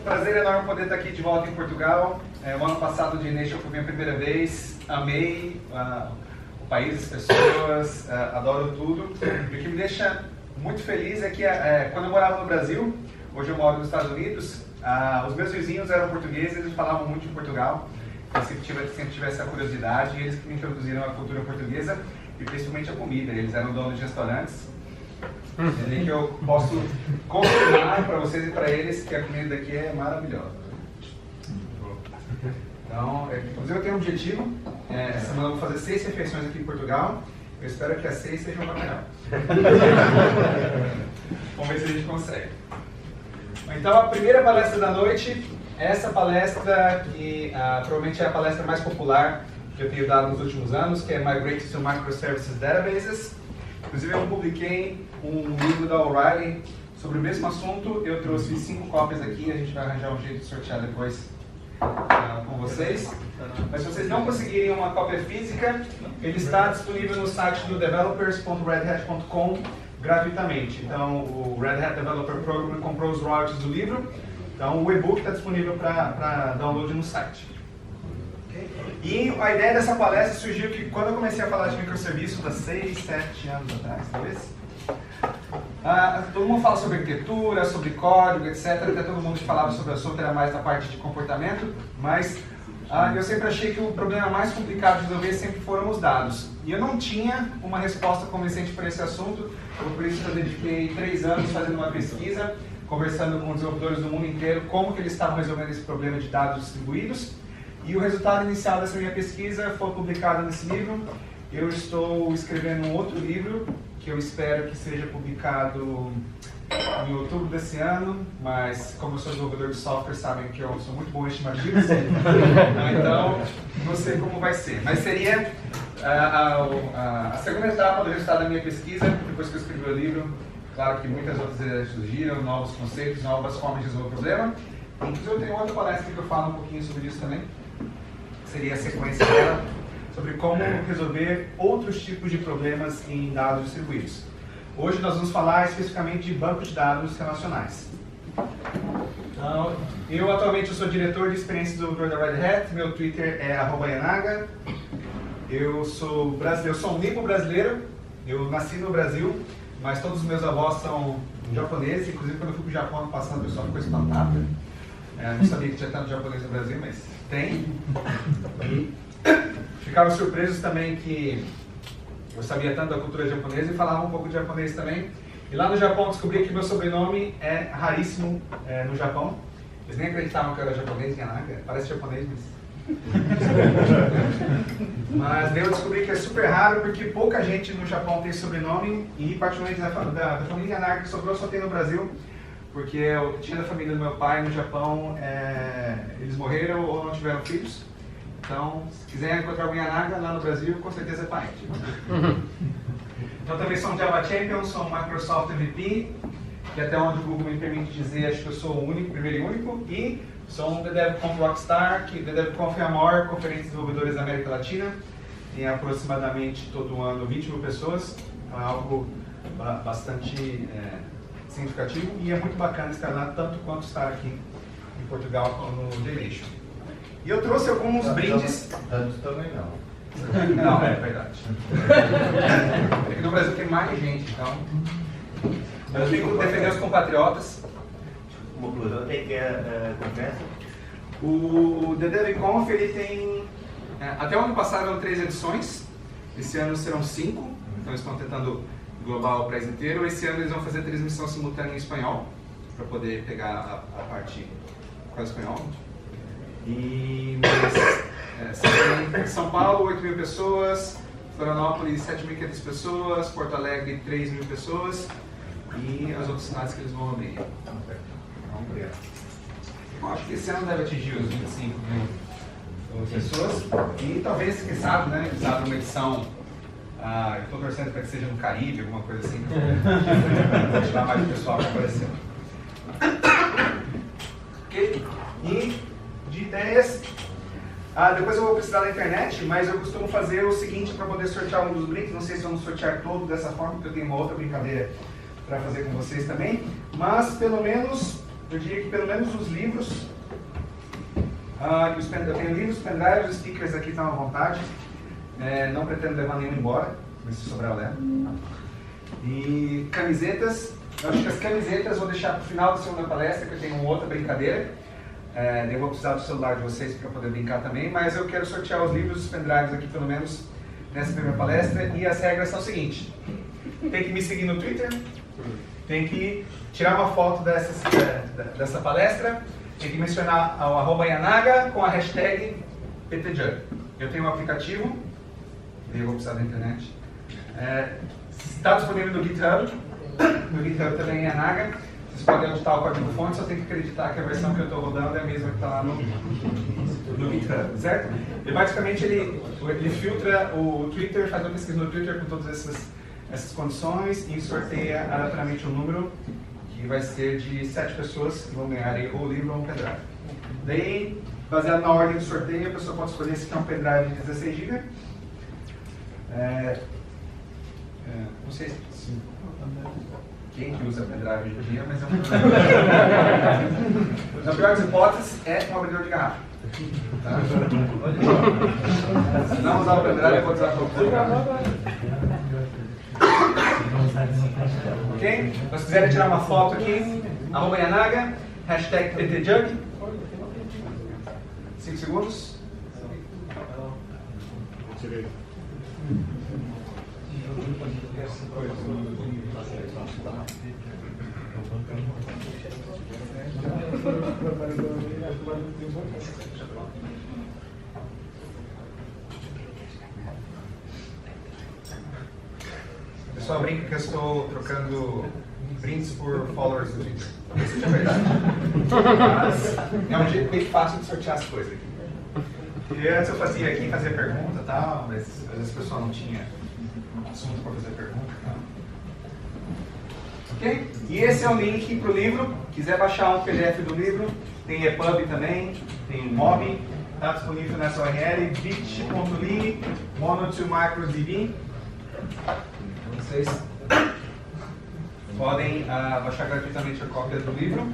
prazer enorme poder estar aqui de volta em Portugal. O ano passado de Nation foi minha primeira vez, amei o país, as pessoas, adoro tudo. E o que me deixa muito feliz é que quando eu morava no Brasil, hoje eu moro nos Estados Unidos, os meus vizinhos eram portugueses, eles falavam muito de Portugal. Eu sempre tive essa curiosidade e eles que me introduziram à cultura portuguesa e principalmente a comida. Eles eram donos de restaurantes. Que eu posso confirmar para vocês e para eles que a comida daqui é maravilhosa. Então, inclusive eu tenho um objetivo. Essa semana eu vou fazer 6 refeições aqui em Portugal. Eu espero que as 6 sejam bacana. Vamos ver se a gente consegue. Então, a primeira palestra da noite, essa palestra que provavelmente é a palestra mais popular que eu tenho dado nos últimos anos, que é Migrating to Microservices Databases. Inclusive eu publiquei um livro da O'Reilly sobre o mesmo assunto. Eu trouxe 5 cópias aqui, a gente vai arranjar um jeito de sortear depois com vocês. Mas se vocês não conseguirem uma cópia física, ele está disponível no site do developers.redhat.com gratuitamente. Então o Red Hat Developer Program comprou os royalties do livro, então o e-book está disponível para download no site. E a ideia dessa palestra surgiu que quando eu comecei a falar de microserviços há 6, 7 anos atrás, talvez, todo mundo fala sobre arquitetura, sobre código, etc. Até todo mundo que falava sobre o assunto era mais da parte de comportamento, mas eu sempre achei que o problema mais complicado de resolver sempre foram os dados. E eu não tinha uma resposta convincente para esse assunto, por isso eu dediquei 3 anos fazendo uma pesquisa, conversando com desenvolvedores do mundo inteiro, como que eles estavam resolvendo esse problema de dados distribuídos. E o resultado inicial dessa minha pesquisa foi publicado nesse livro. Eu estou escrevendo um outro livro, que eu espero que seja publicado em outubro desse ano, mas como eu sou desenvolvedor de software, sabem que eu sou muito bom em estimativas, então não sei como vai ser. Mas seria a segunda etapa do resultado da minha pesquisa, depois que eu escrevi o livro. Claro que muitas outras ideias surgiram, novos conceitos, novas formas de resolver o problema. Inclusive eu tenho outra palestra que eu falo um pouquinho sobre isso também. Seria a sequência dela, sobre como resolver outros tipos de problemas em dados distribuídos. Hoje nós vamos falar especificamente de bancos de dados relacionais. Então, eu atualmente sou diretor de experiência do desenvolvedor da Red Hat, meu Twitter é @yanaga. Eu sou um limpo brasileiro, eu nasci no Brasil, mas todos os meus avós são japoneses, inclusive quando eu fui para o Japão ano passado o pessoal ficou espantado. Não sabia que tinha tanto japonês no Brasil, mas tem. E ficaram surpresos também que eu sabia tanto da cultura japonesa e falava um pouco de japonês também. E lá no Japão descobri que meu sobrenome é raríssimo no Japão. Eles nem acreditavam que eu era japonês, parece japonês, mas daí eu descobri que é super raro porque pouca gente no Japão tem sobrenome e particularmente da família Yanagi que sobrou só tem no Brasil. Porque eu tinha da família do meu pai no Japão, eles morreram ou não tiveram filhos. Então, se quiser encontrar alguém Yanaga lá no Brasil, com certeza é parente. Então também sou um Java Champion, sou um Microsoft MVP, que até onde o Google me permite dizer, acho que eu sou o único, primeiro e único. E sou um DevConf Rockstar, que DevConf é a maior conferência de desenvolvedores da América Latina. Tem aproximadamente todo ano 20 mil pessoas, então é algo bastante significativo e é muito bacana estar lá, tanto quanto estar aqui em Portugal como no Nation. E eu trouxe alguns brindes. Tanto também não. Não, é verdade. Aqui no Brasil tem mais gente, então. Eu tenho que defender os compatriotas. Conclusão, tem que conversa? O The DevConf, ele tem. Até o ano passado eram 3 edições, esse ano serão 5, então eles estão tentando global o país inteiro. Esse ano eles vão fazer transmissão simultânea em espanhol, para poder pegar a parte com o espanhol. E São Paulo, 8 mil pessoas, Florianópolis, 7.500 pessoas, Porto Alegre, 3 mil pessoas e as outras cidades que eles vão abrir. Eu acho que esse ano deve atingir os 25 mil pessoas e talvez, quem sabe, né, eles abrem uma edição. Eu estou torcendo para que seja no Caribe, alguma coisa assim, para tirar mais o pessoal que apareceu. Okay. E de ideias, depois eu vou precisar da internet, mas eu costumo fazer o seguinte para poder sortear um dos brindes. Não sei se vamos sortear todos dessa forma, porque eu tenho uma outra brincadeira para fazer com vocês também, mas pelo menos eu diria que pelo menos os livros, eu tenho livros, pendrives, os stickers aqui estão à vontade. Não pretendo levar nenhum embora, mas se sobrar eu levo. E camisetas, eu acho que as camisetas vou deixar para o final da segunda palestra, que eu tenho outra brincadeira. Eu vou precisar do celular de vocês para poder brincar também, mas eu quero sortear os livros e os pendrives aqui pelo menos nessa primeira palestra. E as regras são o seguinte: tem que me seguir no Twitter, tem que tirar uma foto dessa palestra, tem que mencionar o @Yanaga com a hashtag PTJug. Eu tenho um aplicativo, eu vou precisar da internet. Está disponível no GitHub. No GitHub também é Yanaga. Vocês podem editar o código-fonte, só tem que acreditar que a versão que eu estou rodando é a mesma que está lá no GitHub, certo? E basicamente ele filtra o Twitter, faz uma pesquisa no Twitter com todas essas condições e sorteia aleatoriamente um número que vai ser de 7 pessoas que vão ganhar ou o livro ou um pendrive. Daí, baseado na ordem do sorteio, a pessoa pode escolher se quer um pendrive de 16 GB. Não sei se quem que usa pendrive hoje em dia, mas é um na pior das hipóteses, é um abridor de garrafa. Tá? Se não usar o pendrive, eu vou usar o pendrive. Ok? Se vocês quiserem tirar uma foto aqui, @Yanaga, hashtag PTJug. 5 segundos. O pessoal brinca que eu estou trocando prints por followers do Twitter. Isso é verdade. Mas é um jeito bem fácil de sortear as coisas aqui. E antes eu fazia aqui, fazia pergunta e tal, mas às vezes o pessoal não tinha assunto para fazer pergunta e tal. Ok? E esse é o link para o livro. Quiser baixar um PDF do livro, tem EPUB também, tem MOB, está disponível nessa URL, bit.ly, mono2microdb. Vocês podem baixar gratuitamente a cópia do livro.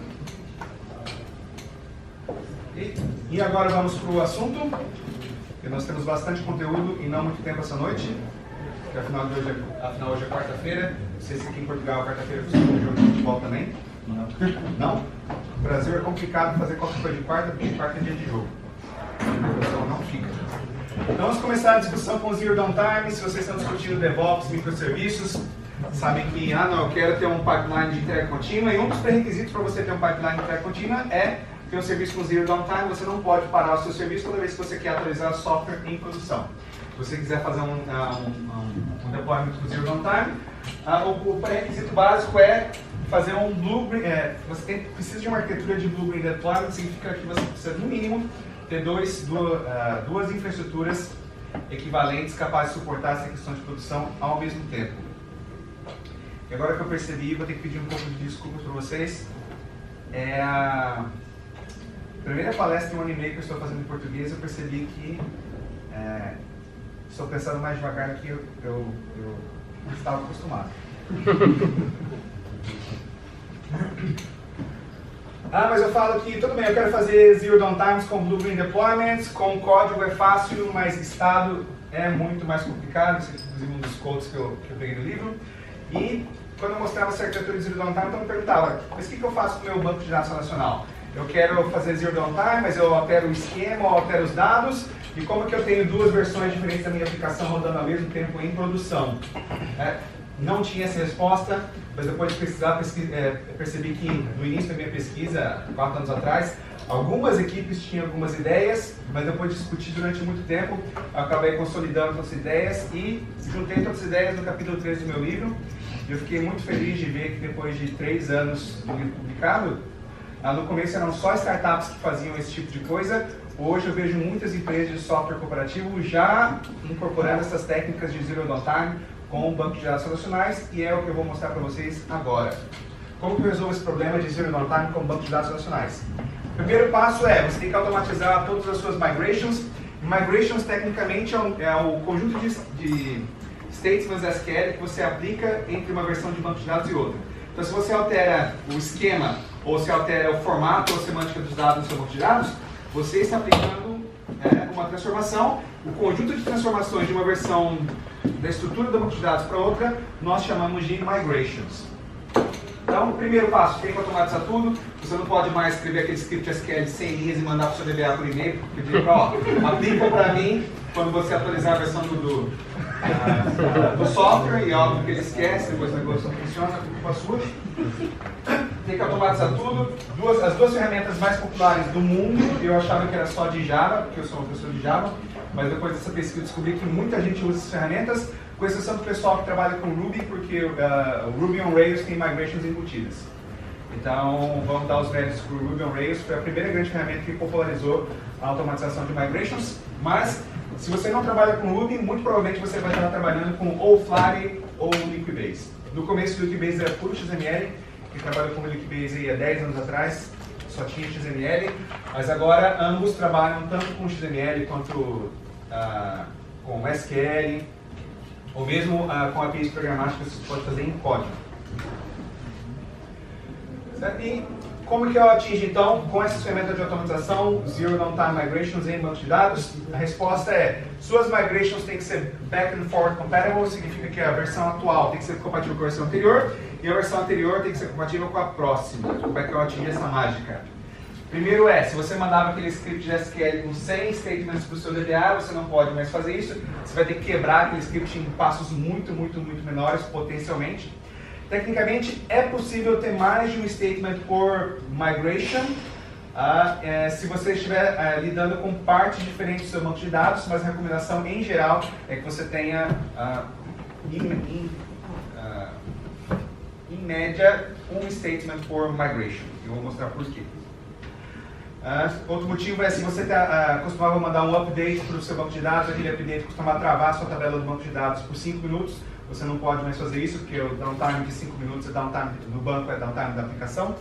E agora vamos para o assunto, porque nós temos bastante conteúdo e não muito tempo essa noite, porque afinal hoje é quarta-feira. Não sei se aqui em Portugal quarta-feira costuma ter jogo de futebol também. Não? No Brasil é complicado fazer qualquer coisa de quarta, porque quarta é dia de jogo. Então não fica. Então vamos começar a discussão com o Zero Downtime. Se vocês estão discutindo DevOps, microserviços, sabem que, eu quero ter um pipeline de entrega contínua, e um dos pré-requisitos para você ter um pipeline de entrega contínua é ter um serviço com Zero Downtime. Você não pode parar o seu serviço toda vez que você quer atualizar o software em produção. Se você quiser fazer um deployment com Zero Downtime, o pré-requisito básico é fazer um Blue-Green. Você precisa de uma arquitetura de Blue-Green Deployment, significa que você precisa, no mínimo, ter duas infraestruturas equivalentes capazes de suportar essa questão de produção ao mesmo tempo. E agora que eu percebi, vou ter que pedir um pouco de desculpas para vocês. É a primeira palestra em 1 ano e meio que eu estou fazendo em português, eu percebi que estou pensando mais devagar do que eu estava acostumado. Mas eu falo que, tudo bem, eu quero fazer Zero Downtimes com Blue-Green Deployments, com código é fácil, mas estado é muito mais complicado. Isso é inclusive um dos codes que eu peguei no livro. E quando eu mostrava essa arquitetura de Zero Downtime, então eu me perguntava, mas o que eu faço com o meu banco de dados relacional? Eu quero fazer Zero Downtime, mas eu altero o esquema, eu altero os dados, e como que eu tenho duas versões diferentes da minha aplicação rodando ao mesmo tempo em produção? Não tinha essa resposta, mas depois de pesquisar, percebi que no início da minha pesquisa, 4 anos atrás, algumas equipes tinham algumas ideias, mas depois de discutir durante muito tempo, eu acabei consolidando todas as ideias e juntei todas as ideias no capítulo 3 do meu livro. E eu fiquei muito feliz de ver que depois de 3 anos do livro publicado, no começo eram só startups que faziam esse tipo de coisa. Hoje eu vejo muitas empresas de software cooperativo já incorporando essas técnicas de Zero Downtime com o banco de dados relacionais, e é o que eu vou mostrar para vocês agora. Como que eu resolvo esse problema de Zero Downtime com o banco de dados relacionais? O primeiro passo você tem que automatizar todas as suas migrations. Migrations, tecnicamente, é o conjunto de statements SQL que você aplica entre uma versão de banco de dados e outra. Então, se você altera o esquema, ou se altera o formato ou a semântica dos dados no seu banco de dados, você está aplicando uma transformação. O conjunto de transformações de uma versão da estrutura do banco de dados para outra, nós chamamos de migrations. Então, o primeiro passo, tem que automatizar tudo. Você não pode mais escrever aquele script SQL de 100 linhas e mandar para o seu DBA por e-mail, porque diz, ó, aplica para mim quando você atualizar a versão do software, e óbvio que ele esquece, depois o negócio não funciona, é culpa sua. Tem que automatizar tudo. As duas ferramentas mais populares do mundo, eu achava que era só de Java, porque eu sou uma pessoa de Java, mas depois dessa pesquisa eu descobri que muita gente usa essas ferramentas, com exceção do pessoal que trabalha com Ruby, porque o Ruby on Rails tem migrations embutidas. Então, vamos dar os créditos para o Ruby on Rails, foi a primeira grande ferramenta que popularizou a automatização de migrations, mas se você não trabalha com Ruby, muito provavelmente você vai estar trabalhando com ou Flutter ou Liquibase. No começo, o Liquibase era puro XML, quem trabalhou com o Liquibase há 10 anos atrás só tinha XML, mas agora ambos trabalham tanto com XML quanto com SQL, ou mesmo com APIs programáticas que você pode fazer em código. Certo? E como que eu atingo, então, com essas ferramentas de automatização, Zero Downtime Migrations em banco de dados? A resposta é, suas migrations têm que ser back and forward compatible, significa que a versão atual tem que ser compatível com a versão anterior, e a versão anterior tem que ser compatível com a próxima. Como é que eu atingi essa mágica? Primeiro se você mandava aquele script de SQL com 100 statements para o seu DBA, você não pode mais fazer isso, você vai ter que quebrar aquele script em passos muito menores, potencialmente. Tecnicamente, é possível ter mais de um statement por migration, se você estiver lidando com partes diferentes do seu banco de dados, mas a recomendação, em geral, é que você tenha, em média, um statement por migration. Eu vou mostrar por quê. Outro motivo é se você costumava mandar um update para o seu banco de dados, aquele update costumava travar a sua tabela do banco de dados por 5 minutos, você não pode mais fazer isso, porque o downtime de 5 minutos é downtime do banco, é downtime da aplicação.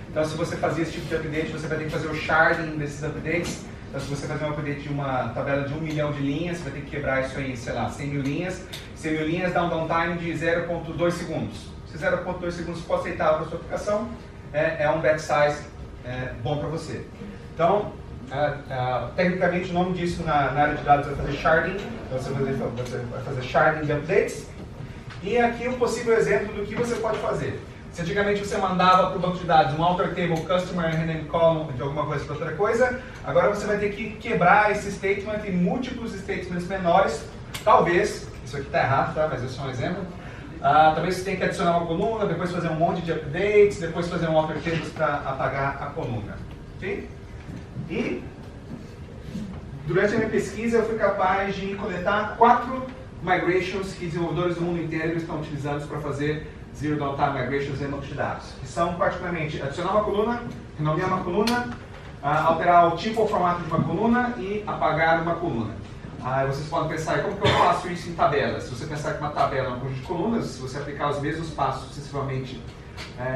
Então, se você fazia esse tipo de update, você vai ter que fazer o sharding desses updates. Então, se você fazer um update de uma tabela de 1 milhão de linhas, você vai ter que quebrar isso em, sei lá, 100 mil linhas. 100 mil linhas dá um downtime de 0,2 segundos. Se 0,2 segundos for aceitável para a sua aplicação, é um batch size bom para você. Então, tecnicamente o nome disso na área de dados é fazer sharding. Então você vai fazer sharding de updates. E aqui um possível exemplo do que você pode fazer. Se antigamente você mandava para o banco de dados um alter table customer rename column de alguma coisa para outra coisa, agora você vai ter que quebrar esse statement em múltiplos statements menores. Talvez, isso aqui está errado, tá? Mas é só um exemplo. Talvez você tenha que adicionar uma coluna, depois fazer um monte de updates, depois fazer um alter tables para apagar a coluna. Okay? E durante a minha pesquisa eu fui capaz de coletar 4 migrations que desenvolvedores do mundo inteiro estão utilizando para fazer Zero Downtime Migrations em banco de dados. Que são particularmente adicionar uma coluna, renomear uma coluna, alterar o tipo ou formato de uma coluna e apagar uma coluna. Vocês podem pensar, como que eu faço isso em tabelas? Se você pensar que uma tabela é um conjunto de colunas, se você aplicar os mesmos passos sucessivamente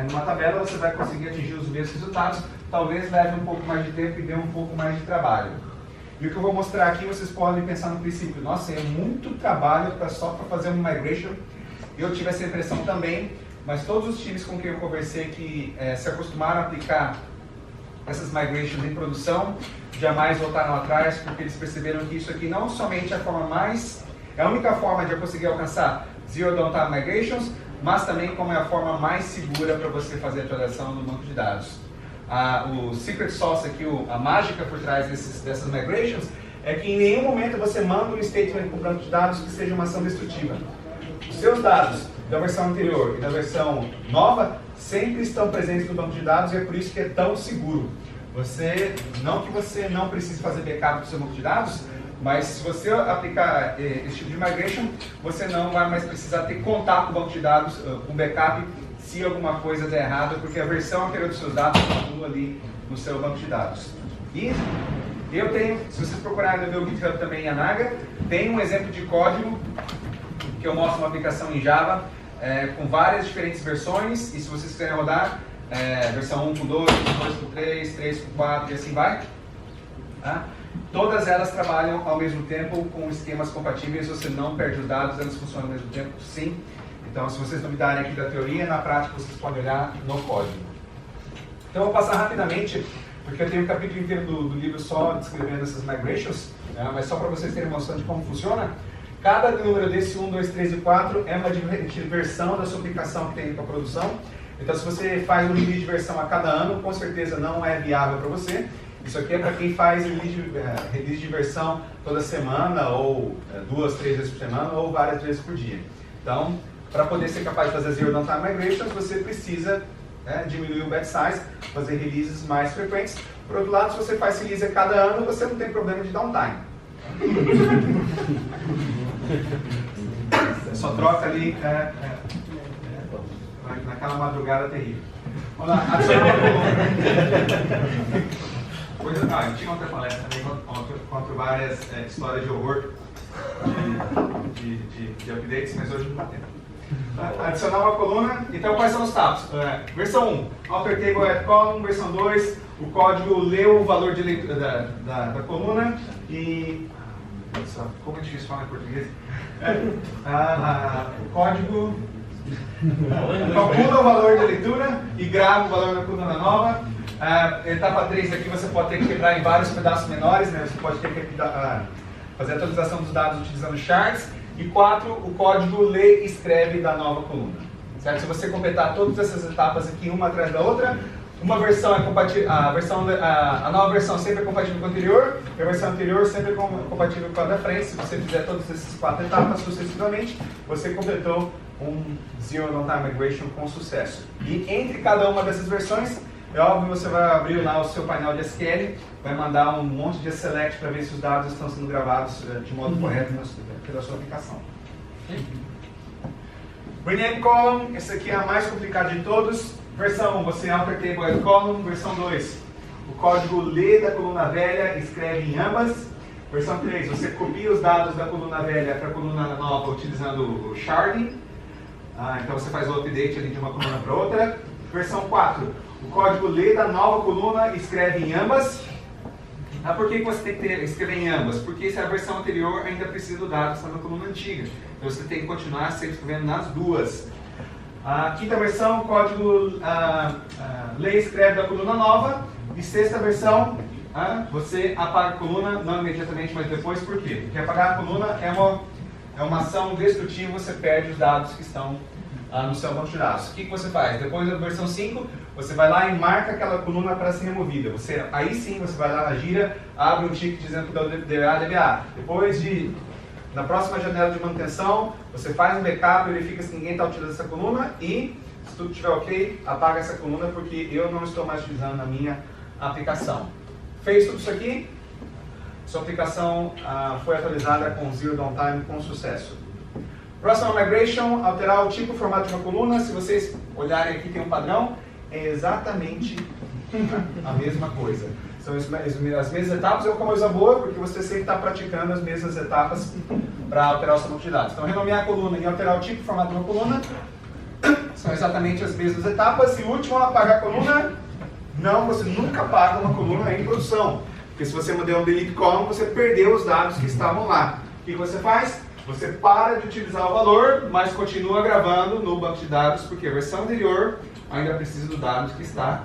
numa tabela, você vai conseguir atingir os mesmos resultados. Talvez leve um pouco mais de tempo e dê um pouco mais de trabalho. E o que eu vou mostrar aqui, vocês podem pensar no princípio, nossa, é muito trabalho só para fazer uma migration. Eu tive essa impressão também, mas todos os times com quem eu conversei que se acostumaram a aplicar essas migrations em produção, jamais voltaram atrás, porque eles perceberam que isso aqui não somente é a única forma de eu conseguir alcançar Zero Downtime Migrations, mas também como é a forma mais segura para você fazer a atualização no banco de dados. O secret sauce aqui, a mágica por trás dessas migrations, é que em nenhum momento você manda um statement para o banco de dados que seja uma ação destrutiva. Os seus dados da versão anterior e da versão nova sempre estão presentes no banco de dados e é por isso que é tão seguro. Não que você não precise fazer backup do seu banco de dados, mas se você aplicar esse tipo de migration, você não vai mais precisar ter contato com o banco de dados, com backup, se alguma coisa der errado, porque a versão anterior dos seus dados continua ali no seu banco de dados. E eu tenho, se vocês procurarem no meu GitHub também em Anaga, tem um exemplo de código que eu mostro uma aplicação em Java com várias diferentes versões, e se vocês quiserem rodar, versão 1 com 2, 2 com 3, 3 com 4 e assim vai. Todas elas trabalham ao mesmo tempo com esquemas compatíveis, você não perde os dados, elas funcionam ao mesmo tempo, sim. Então, se vocês duvidarem aqui da teoria, na prática vocês podem olhar no código. Então, eu vou passar rapidamente, porque eu tenho um capítulo inteiro do livro só descrevendo essas migrations, né? Mas só para vocês terem noção de como funciona. Cada número desse 1, 2, 3 e 4 é uma versão da sua aplicação que tem para produção. Então, se você faz um release de versão a cada ano, com certeza não é viável para você. Isso aqui é para quem faz release de versão toda semana, ou 2, 3 vezes por semana, ou várias vezes por dia. Então, para poder ser capaz de fazer Zero Downtime Migrations, você precisa diminuir o batch size, fazer releases mais frequentes. Por outro lado, se você faz release a cada ano, você não tem problema de downtime. Só troca ali naquela madrugada terrível. Vamos lá, adicionar uma coluna. Eu tinha outra palestra também contra várias histórias de horror de updates, mas hoje não dá tempo. Adicionar uma coluna. Então, quais são os tabs? Versão 1, alter table add column. Versão 2, o código leu o valor de leitura da coluna e... Nossa, como é difícil falar em português. O código calcula o valor de leitura e grava o valor da coluna nova. Etapa 3 aqui você pode ter que quebrar em vários pedaços menores, né? Você pode ter que fazer a atualização dos dados utilizando shards. E 4, o código lê e escreve da nova coluna. Certo? Se você completar todas essas etapas aqui, uma atrás da outra, uma versão é compatível, a nova versão sempre é compatível com a anterior, e a versão anterior sempre é compatível com a da frente. Se você fizer todas essas 4 etapas sucessivamente, você completou um Zero Downtime Migration com sucesso. E entre cada uma dessas versões, é óbvio, você vai abrir lá o seu painel de SQL, vai mandar um monte de select para ver se os dados estão sendo gravados de modo correto pela sua aplicação. Rename column, esse aqui é a mais complicada de todos. Versão 1, você alter table add column. Versão 2, o código lê da coluna velha e escreve em ambas. Versão 3, você copia os dados da coluna velha para a coluna nova utilizando o sharding. Então você faz o update ali de uma coluna para outra. Versão 4, o código lê da nova coluna e escreve em ambas. Por que você tem que escrever em ambas? Porque se a versão anterior ainda precisa do dado que está na coluna antiga. Então você tem que continuar sempre escrevendo nas duas. A quinta versão, o código lê e escreve da coluna nova. E sexta versão, você apaga a coluna, não imediatamente, mas depois. Por quê? Porque apagar a coluna é uma ação destrutiva, você perde os dados que estão no seu banco de dados. O que você faz? Depois da versão 5, você vai lá e marca aquela coluna para ser removida. Aí sim, você vai lá na gira, abre um ticket dizendo que é o DBA. Depois na próxima janela de manutenção, você faz um backup, verifica se ninguém está utilizando essa coluna e, se tudo estiver ok, apaga essa coluna porque eu não estou mais utilizando na minha aplicação. Fez tudo isso aqui, sua aplicação foi atualizada com Zero Downtime com sucesso. Próxima migration, alterar o tipo e formato de uma coluna. Se vocês olharem aqui, tem um padrão, é exatamente a mesma coisa. São as mesmas etapas, é uma coisa boa, porque você sempre está praticando as mesmas etapas para alterar o seu banco de dados. Então, renomear a coluna e alterar o tipo e formato de uma coluna são exatamente as mesmas etapas. E o último, apagar a coluna. Não, você nunca apaga uma coluna em produção. Porque se você mandar um delete column, você perdeu os dados que estavam lá. O que você faz? Você para de utilizar o valor, mas continua gravando no banco de dados, porque a versão anterior ainda precisa do dado que está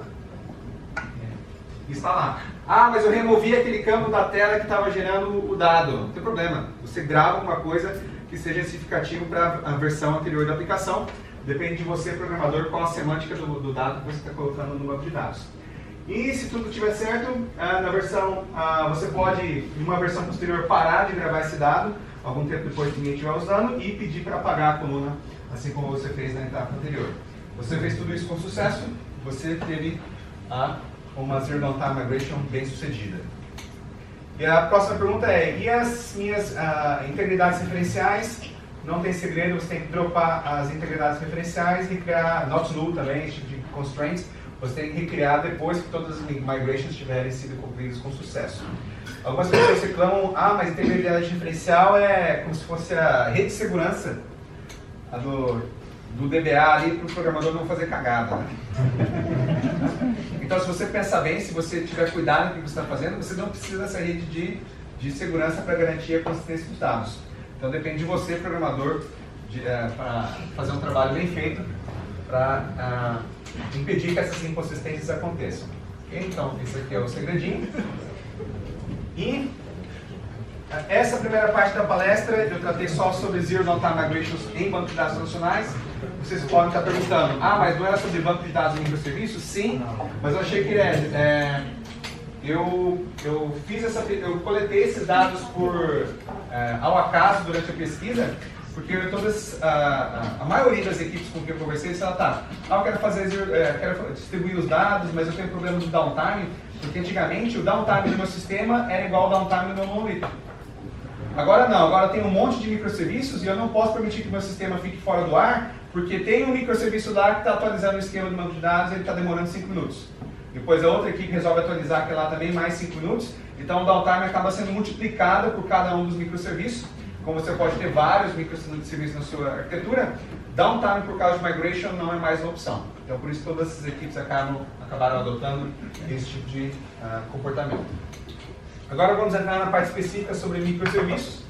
lá. Mas eu removi aquele campo da tela que estava gerando o dado. Não tem problema. Você grava uma coisa que seja significativo para a versão anterior da aplicação. Depende de você, programador, qual a semântica do dado que você está colocando no banco de dados. E se tudo estiver certo, na versão, você pode, em uma versão posterior, parar de gravar esse dado, algum tempo depois que ninguém estiver usando, e pedir para apagar a coluna, assim como você fez na etapa anterior. Você fez tudo isso com sucesso, você teve uma Zero Downtime Migration bem sucedida. E a próxima pergunta é, e as minhas integridades referenciais? Não tem segredo, você tem que dropar as integridades referenciais e criar not null também, esse tipo de constraints. Você tem que recriar depois que todas as migrations tiverem sido concluídas com sucesso. Algumas pessoas reclamam, mas integridade referencial é como se fosse a rede de segurança do DBA ali para o programador não fazer cagada. Né? Então, se você pensar bem, se você tiver cuidado no que você está fazendo, você não precisa dessa rede de segurança para garantir a consistência dos dados. Então, depende de você, programador, para fazer um trabalho bem feito para impedir que essas inconsistências aconteçam. Okay? Então, esse aqui é o segredinho. E essa primeira parte da palestra eu tratei só sobre Zero Downtime Migrations em banco de dados relacionais. Vocês podem estar perguntando, mas não era sobre banco de dados em microserviços? Sim, mas eu achei que eu coletei esses dados ao acaso durante a pesquisa, porque a maioria das equipes com quem eu conversei disseram, eu quero distribuir os dados, mas eu tenho problema de downtime, porque antigamente o downtime do meu sistema era igual ao downtime do meu monolito. Agora não, agora tem um monte de microserviços e eu não posso permitir que o meu sistema fique fora do ar, porque tem um microserviço lá que está atualizando o esquema do banco de dados e ele está demorando 5 minutos. Depois a outra equipe resolve atualizar aquele lá também, mais 5 minutos. Então o downtime acaba sendo multiplicado por cada um dos microserviços. Como você pode ter vários microserviços na sua arquitetura, downtime por causa de migration não é mais uma opção. Então por isso todas essas equipes acabaram adotando esse tipo de comportamento. Agora vamos entrar na parte específica sobre microserviços.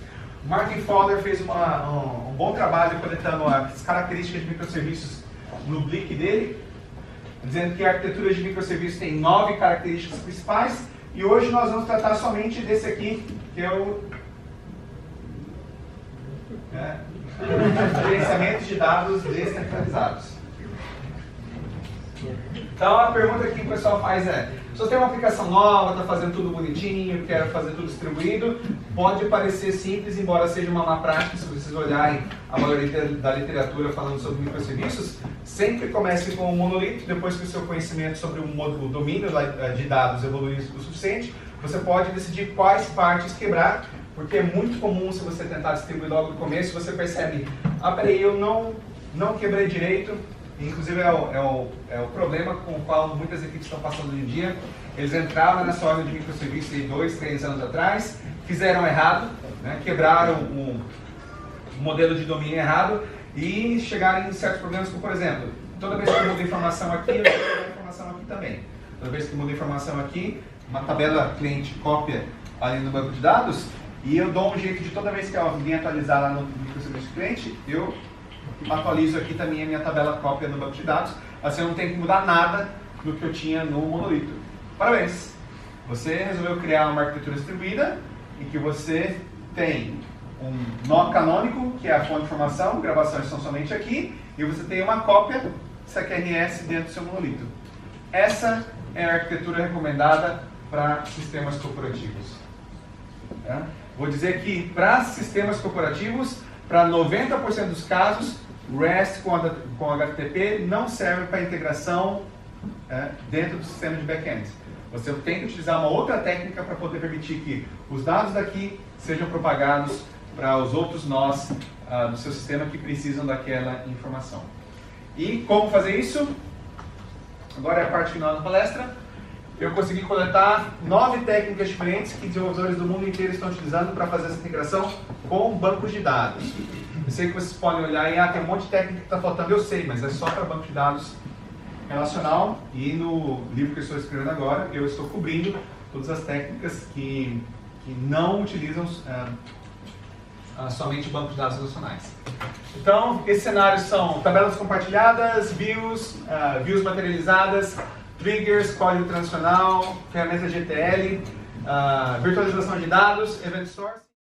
O Martin Fowler fez um bom trabalho coletando as características de microserviços no Blick dele, dizendo que a arquitetura de microserviços tem 9 características principais, e hoje nós vamos tratar somente desse aqui, que é o gerenciamento de dados descentralizados. Então a pergunta que o pessoal faz se você tem uma aplicação nova, está fazendo tudo bonitinho, quer fazer tudo distribuído, pode parecer simples, embora seja uma má prática. Se vocês olharem a maioria da literatura falando sobre microserviços, sempre comece com um monolito. Depois que o seu conhecimento sobre o domínio de dados evoluir o suficiente, você pode decidir quais partes quebrar, porque é muito comum, se você tentar distribuir logo no começo, você percebe, peraí, eu não quebrei direito. Inclusive é o problema com o qual muitas equipes estão passando hoje em dia. Eles entraram nessa ordem de microserviços 2, 3 anos atrás, fizeram errado, quebraram o modelo de domínio errado e chegaram em certos problemas, como por exemplo, toda vez que eu mudo informação aqui, eu mudo informação aqui também. Toda vez que eu mudo informação aqui, uma tabela cliente cópia ali no banco de dados, e eu dou um jeito de toda vez que alguém atualizar lá no microserviço cliente, eu atualizo aqui também a minha tabela cópia no banco de dados, assim eu não tenho que mudar nada do que eu tinha no monolito. Parabéns! Você resolveu criar uma arquitetura distribuída em que você tem um nó canônico, que é a fonte de informação, gravações são somente aqui, e você tem uma cópia CQRS dentro do seu monolito. Essa é a arquitetura recomendada para sistemas corporativos. Vou dizer que para sistemas corporativos, para 90% dos casos, REST com HTTP não serve para integração dentro do sistema de back-end. Você tem que utilizar uma outra técnica para poder permitir que os dados daqui sejam propagados para os outros nós do seu sistema que precisam daquela informação. E como fazer isso? Agora é a parte final da palestra. Eu consegui coletar 9 técnicas diferentes que desenvolvedores do mundo inteiro estão utilizando para fazer essa integração com bancos de dados. Eu sei que vocês podem olhar e tem um monte de técnica que está faltando, eu sei, mas é só para banco de dados relacional, e no livro que eu estou escrevendo agora, eu estou cobrindo todas as técnicas que não utilizam somente bancos de dados relacionais. Então, esses cenários são tabelas compartilhadas, views materializadas, triggers, código transacional, ferramentas GTL, virtualização de dados, event source.